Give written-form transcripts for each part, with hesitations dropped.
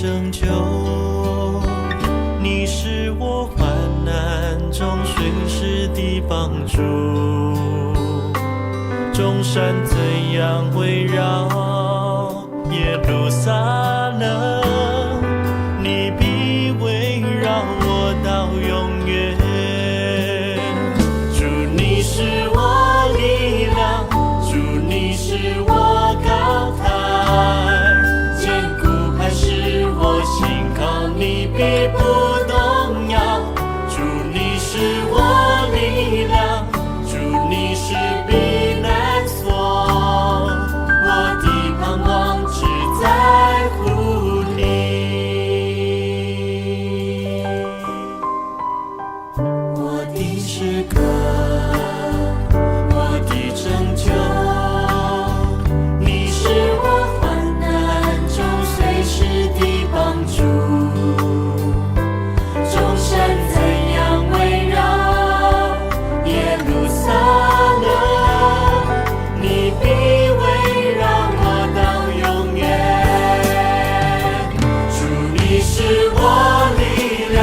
拯救，你是我患难中随时的帮助。众山怎样围绕耶路撒冷，你必围绕我到永远。主，你是我力量，主，你是我高台，坚固磐石，我信靠你必不动摇。主，你是我力量，主，你是避难所，我的盼望只在乎你。我的诗歌，我的拯救，你是我患难中随时的帮助。众山怎样围绕耶路撒冷，你必围绕我到永远。主，你是我力量，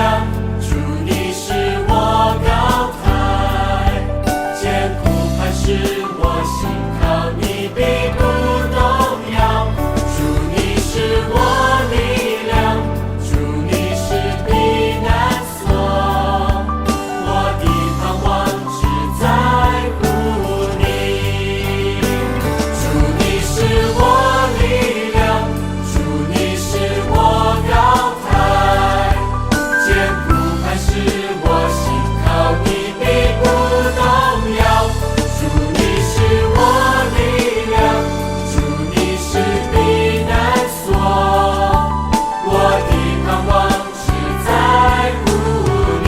主，你是我高台，坚固磐石，我信靠你必不动摇。主，你是我力量，主，你是避难所，我的盼望只在乎你。主，你是我力量，主，你是我高台，坚固磐石，我信靠你必不动摇。主，你是我力量，主，你是避难所，我的盼望只在乎你。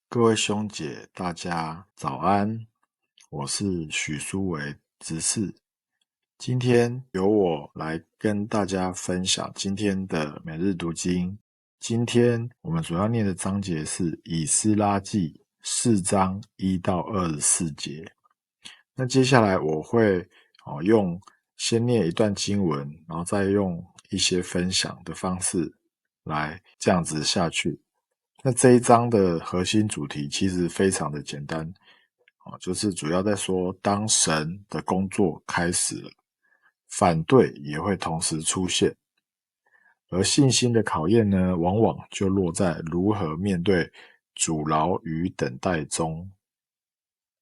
各位兄姐，大家早安，我是许书维执事。今天由我来跟大家分享今天的每日读经。今天我们主要念的章节是以斯拉记4章1到24节。那接下来我会先念一段经文，然后再用一些分享的方式来这样子下去。那这一章的核心主题其实非常的简单，就是主要在说当神的工作开始了，反对也会同时出现，而信心的考验呢，往往就落在如何面对阻挠与等待中。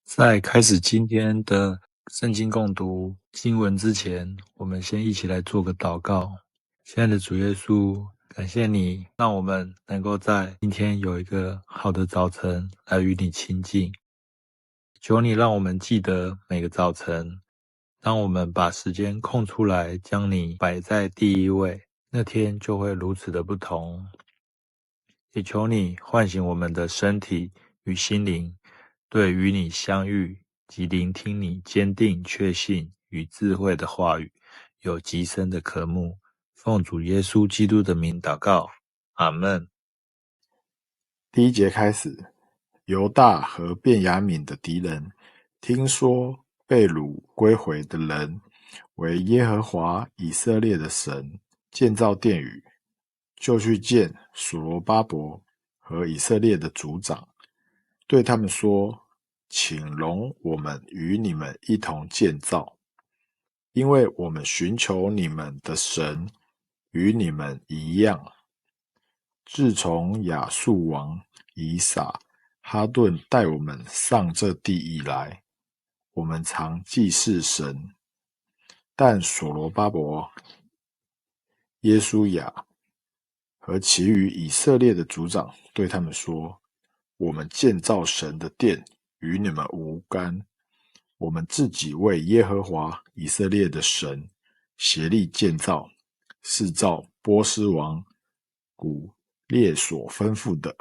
在开始今天的圣经共读经文之前，我们先一起来做个祷告。亲爱的主耶稣，感谢你让我们能够在今天有一个好的早晨来与你亲近。求你让我们记得每个早晨，当我们把时间空出来，将你摆在第一位，那天就会如此的不同。也求你唤醒我们的身体与心灵，对与你相遇及聆听你坚定确信与智慧的话语有极深的渴慕。奉主耶稣基督的名祷告，阿们。第一节开始，犹大和便雅悯的敌人听说被掳归回的人为耶和华以色列的神建造殿宇，就去见所罗巴伯和以色列的族长，对他们说：请容我们与你们一同建造，因为我们寻求你们的神与你们一样。自从亚述王以撒哈顿带我们上这地以来，我们常祭祀神。但所罗巴伯、耶书亚和其余以色列的族长对他们说：我们建造神的殿与你们无干，我们自己为耶和华以色列的神协力建造，是照波斯王古列所吩咐的。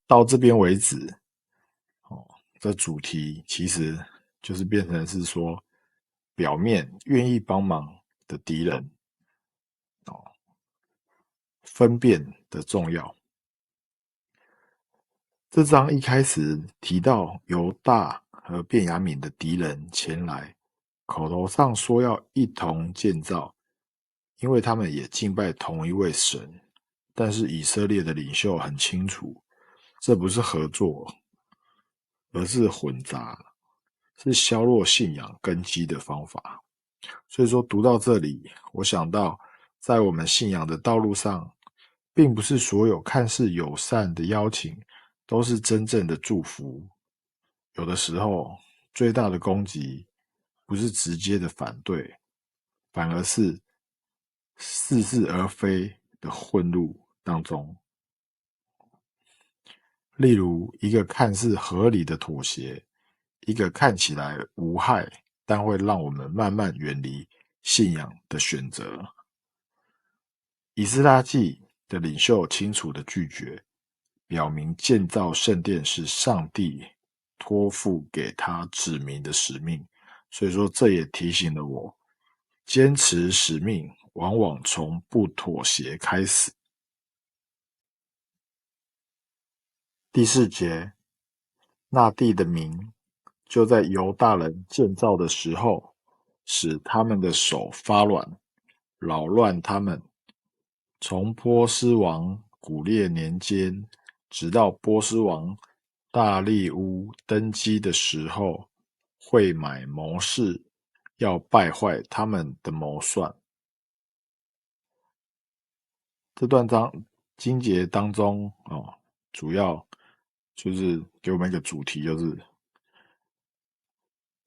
到这边为止，这主题其实就是变成是说，表面愿意帮忙的敌人，分辨的重要。这章一开始提到犹大和便雅悯的敌人前来，口头上说要一同建造，因为他们也敬拜同一位神。但是以色列的领袖很清楚，这不是合作，而是混杂，是削弱信仰根基的方法。所以说读到这里，我想到在我们信仰的道路上，并不是所有看似友善的邀请都是真正的祝福。有的时候最大的攻击不是直接的反对，反而是似是而非的混入当中。例如一个看似合理的妥协，一个看起来无害但会让我们慢慢远离信仰的选择。以斯拉记的领袖清楚的拒绝，表明建造圣殿是上帝托付给他指明的使命。所以说这也提醒了我，坚持使命往往从不妥协开始。第4节，那地的民就在犹大人建造的时候，使他们的手发软，扰乱他们。从波斯王古列年间，直到波斯王大利乌登基的时候，会买谋士，要败坏他们的谋算。这段经节当中主要就是给我们一个主题，就是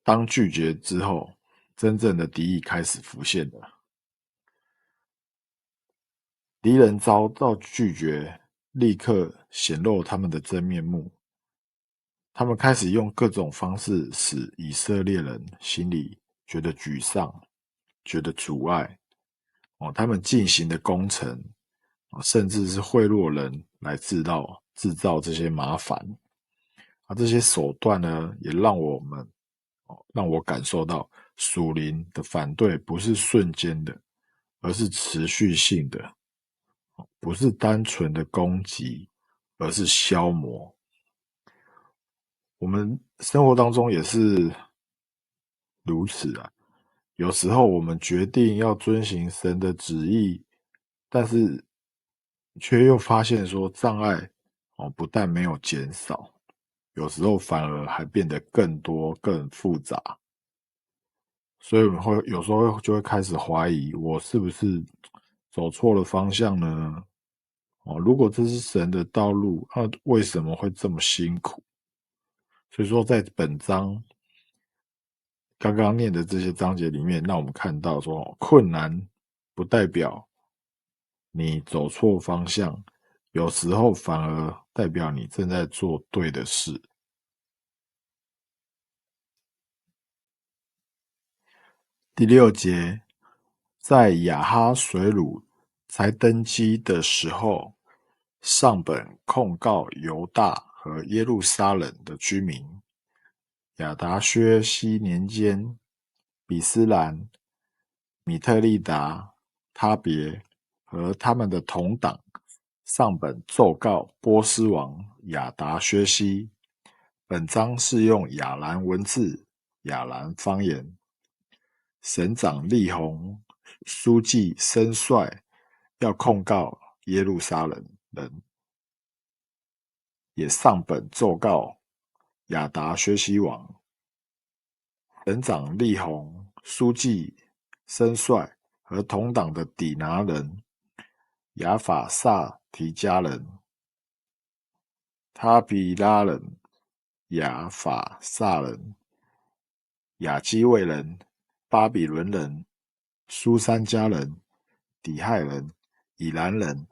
当拒绝之后，真正的敌意开始浮现了。敌人遭到拒绝，立刻显露他们的真面目。他们开始用各种方式使以色列人心里觉得沮丧，觉得阻碍。他们进行的工程，甚至是贿赂人来制造这些麻烦。这些手段呢，也让我感受到属灵的反对不是瞬间的，而是持续性的，不是单纯的攻击，而是消磨。我们生活当中也是如此啊。有时候我们决定要遵行神的旨意，但是却又发现说障碍不但没有减少，有时候反而还变得更多更复杂。所以我们有时候就会开始怀疑，我是不是走错了方向呢？如果这是神的道路，为什么会这么辛苦？所以说在本章刚刚念的这些章节里面，让我们看到说，困难不代表你走错方向，有时候反而代表你正在做对的事。第6节，在亚哈水鲁才登基的时候，上本控告犹大和耶路撒冷的居民。亚达薛西年间，比斯兰、米特利达、他别和他们的同党上本奏告波斯王亚达薛西。本章是用亚兰文字、亚兰方言。省长利宏、书记申帅要控告耶路撒冷人，也上本奏告亚达薛西王。省长利宏、书记申帅和同党的底拿人、亚法萨提加人、他比拉人、亚法萨人、亚基卫人、巴比伦人、苏珊加人、底亥人、以兰人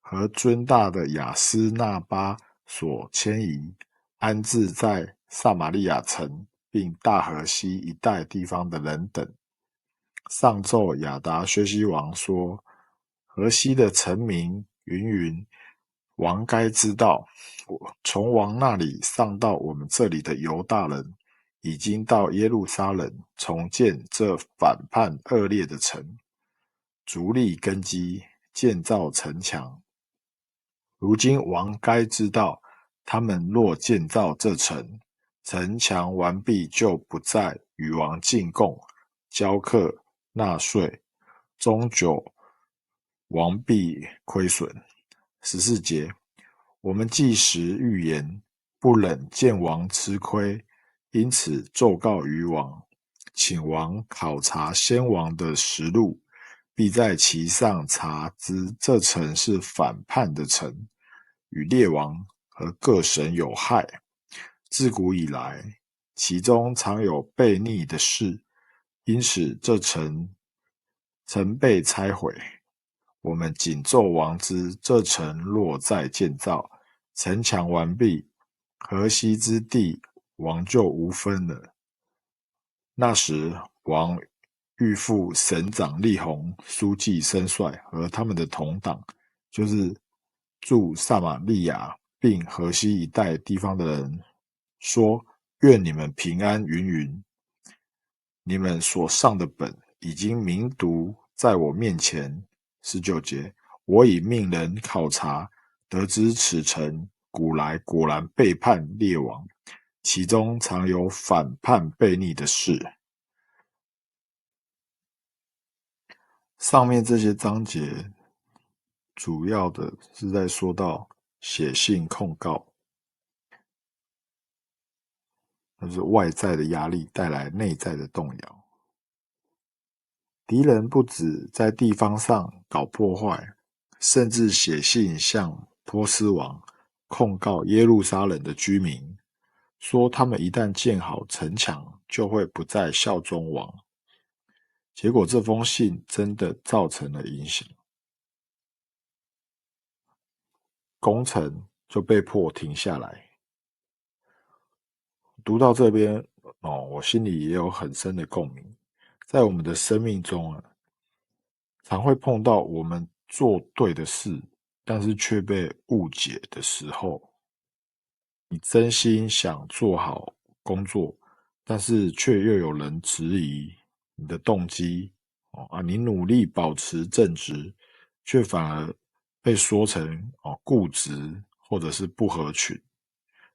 和尊大的亚斯那巴所迁移，安置在撒玛利亚城并大河西一带地方的人等，上奏亚达薛西王说：河西的臣民云云，王该知道，从王那里上到我们这里的犹大人，已经到耶路撒冷重建这反叛恶劣的城，筑立根基，建造城墙。如今王该知道，他们若建造这城，城墙完毕，就不再与王进贡、交课、纳税，终久王必亏损。14节，我们既时预言，不忍见王吃亏，因此奏告于王，请王考察先王的实录，必在其上查知这城是反叛的城，与列王和各神有害。自古以来，其中常有悖逆的事，因使这城曾被拆毁。我们谨奏王之，这城若再建造，城墙完毕，河西之地，王就无分了。那时，王预付省长利宏、书记申帅和他们的同党，就是驻撒玛利亚并河西一带地方的人，说：愿你们平安云云。你们所上的本已经明读在我面前。19节，我已命人考察，得知此城古来果然背叛列王，其中常有反叛悖逆的事。上面这些章节主要的是在说到写信控告，就是外在的压力带来内在的动摇。敌人不止在地方上搞破坏，甚至写信向波斯王控告耶路撒冷的居民，说他们一旦建好城墙，就会不再效忠王。结果这封信真的造成了影响，工程就被迫停下来。读到这边，我心里也有很深的共鸣。在我们的生命中常会碰到我们做对的事，但是却被误解的时候。你真心想做好工作，但是却又有人质疑你的动机。你努力保持正直，却反而被说成固执或者是不合群。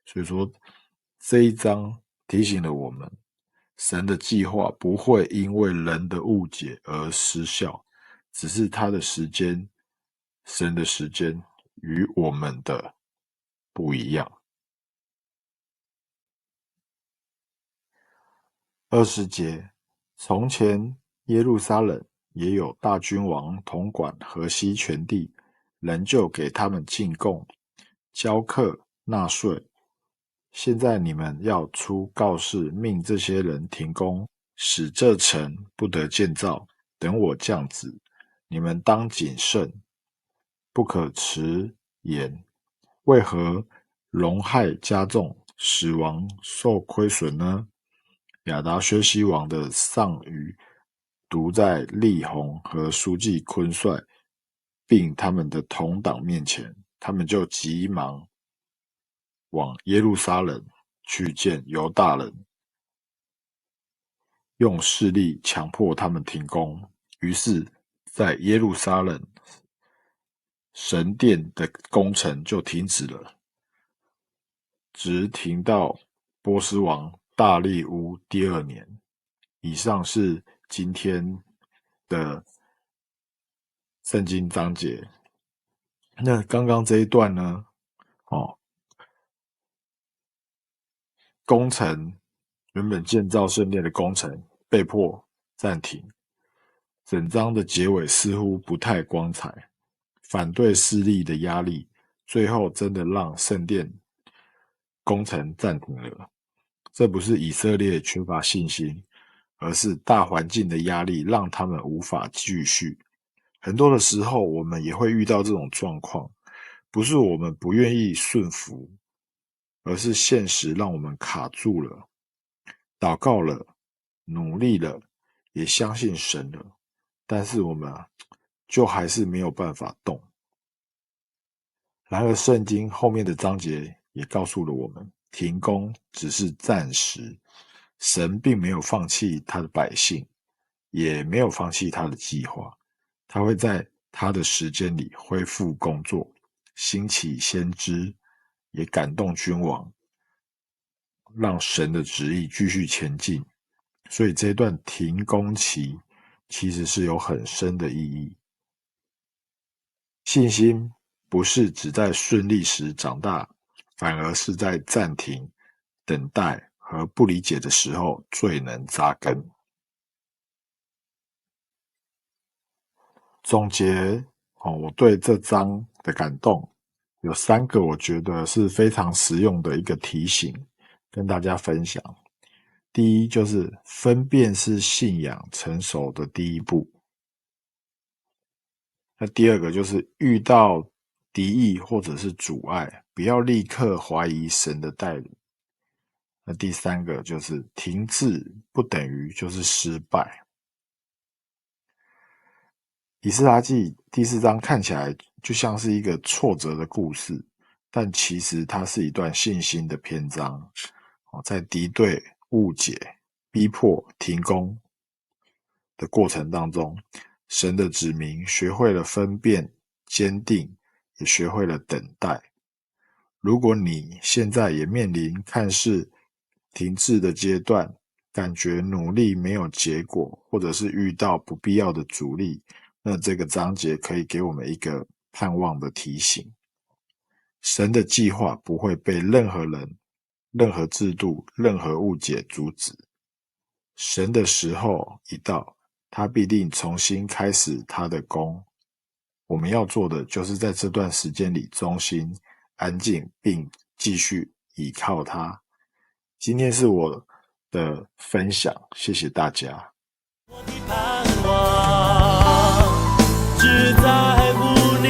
所以说这一章提醒了我们，神的计划不会因为人的误解而失效，只是他的时间，神的时间与我们的不一样。20节，从前耶路撒冷也有大君王统管河西全地，人就给他们进贡、交课、纳税。现在你们要出告示，命这些人停工，使这城不得建造。等我降旨，你们当谨慎，不可迟延。为何荣害加重，使王受亏损呢？亚达薛西王的上谕读在利宏和书记昆帅并他们的同党面前，他们就急忙往耶路撒冷去见犹大人，用势力强迫他们停工。于是在耶路撒冷神殿的工程就停止了，直停到波斯王大利乌第2年。以上是今天的圣经章节。那刚刚这一段呢，工程原本建造圣殿的工程被迫暂停，整章的结尾似乎不太光彩，反对势力的压力最后真的让圣殿工程暂停了。这不是以色列缺乏信心，而是大环境的压力让他们无法继续。很多的时候我们也会遇到这种状况，不是我们不愿意顺服，而是现实让我们卡住了。祷告了，努力了，也相信神了，但是我们就还是没有办法动。然而圣经后面的章节也告诉了我们，停工只是暂时，神并没有放弃他的百姓，也没有放弃他的计划，他会在他的时间里恢复工作，兴起先知，也感动君王，让神的旨意继续前进。所以这段停工期其实是有很深的意义。信心不是只在顺利时长大，反而是在暂停、等待和不理解的时候最能扎根。总结我对这章的感动有3个，我觉得是非常实用的一个提醒，跟大家分享。第一，就是分辨是信仰成熟的第一步。那第二个就是遇到敌意或者是阻碍，不要立刻怀疑神的带领。那第3个就是停滞不等于就是失败。以斯拉记第4章看起来就像是一个挫折的故事，但其实它是一段信心的篇章。在敌对、误解、逼迫、停工的过程当中，神的子民学会了分辨、坚定，也学会了等待。如果你现在也面临看似停滞的阶段，感觉努力没有结果，或者是遇到不必要的阻力，那这个章节可以给我们一个盼望的提醒。神的计划不会被任何人、任何制度、任何误解阻止。神的时候一到，他必定重新开始他的工。我们要做的就是在这段时间里忠心、安静，并继续倚靠他。今天是我的分享，谢谢大家。我的盼望只在乎你，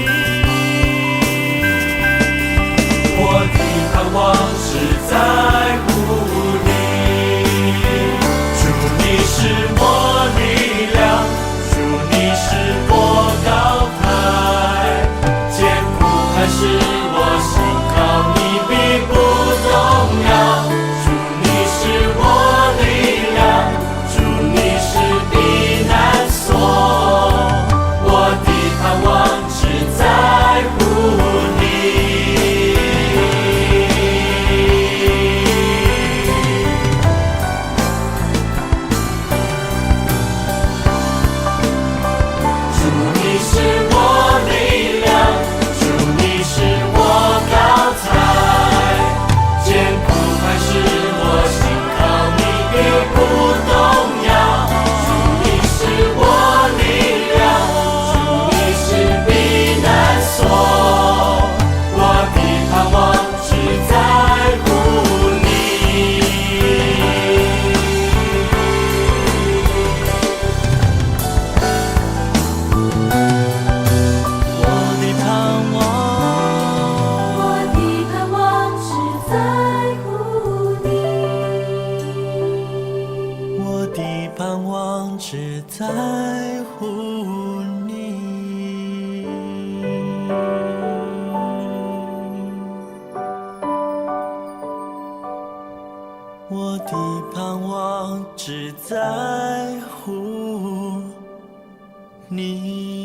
我的盼望只在乎你。主你是我力量，主你是我高台，艰苦还是我信靠你必不动摇。主你是我力量，主你是避难所，我的盼望只在乎你。主你是我力量，主你是我高台，艰苦还是我信靠你必不动摇。主你是我力量，主你是避难所，我的盼望只在乎你。我的盼望，我的盼望只在乎你，我的盼望只在乎你。我的盼望只在乎你。